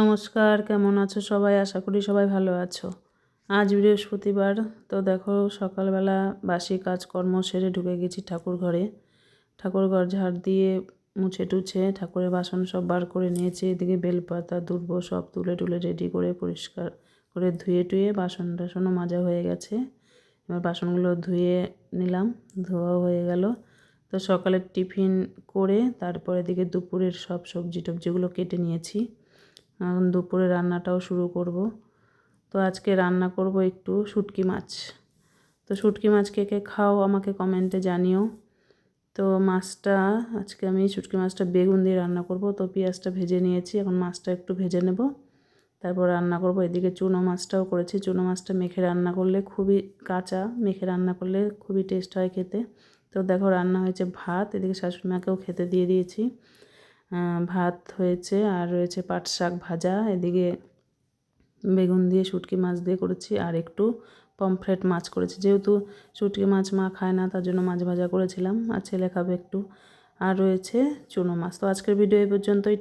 নমস্কার, কেমন আছো সবাই? আশা করি সবাই ভালো আছো। আজ বৃহস্পতিবার, তো দেখো সকালবেলা বাসি কাজকর্ম সেরে ঢুকে গেছি ঠাকুর ঘরে। ঠাকুর ঘর ঝাড় দিয়ে মুছে টুছে ঠাকুরের বাসন সব বার করে নিয়েছি। এদিকে বেলপাতা দুর্ব সব তুলে টুলে রেডি করে পরিষ্কার করে ধুয়ে টুয়ে বাসন টাসনও মাজা হয়ে গেছে। এবার বাসনগুলো ধুয়ে নিলাম, ধোয়া হয়ে গেল। তো সকালের টিফিন করে তারপরে এদিকে দুপুরের সব সবজি টবজিগুলো কেটে নিয়েছি। এখন দুপুরে রান্নাটাও শুরু করব। তো আজকে রান্না করব একটু শুটকি মাছ। তো শুটকি মাছ কে কে খাও আমাকে কমেন্টে জানিও। তো মাছটা আজকে আমি শুটকি মাছটা বেগুন দিয়ে রান্না করব। তো পেঁয়াজটা ভেজে নিয়েছি, এখন মাছটা একটু ভেজে নেব, তারপর রান্না করব। এদিকে চুনো মাছটাও করেছি। চুনো মাছটা মেখে রান্না করলে খুবই কাঁচা মেখে রান্না করলে খুবই টেস্ট হয় খেতে। তো দেখো রান্না হয়েছে ভাত, এদিকে শাশুড়ি মাকেও খেতে দিয়ে দিয়েছি। ভাত হয়েছে আর রয়েছে পাট শাক ভাজা, এদিকে বেগুন দিয়ে শুটকি মাছ দিয়ে করেছি, আর একটু পমফ্রেট মাছ করেছি। যেহেতু শুটকি মাছ মা খায় না, তার জন্য মাছ ভাজা করেছিলাম, আর ছেলে খাবে একটু। আর রয়েছে চুনো মাছ। তো আজকের ভিডিও এই পর্যন্তই।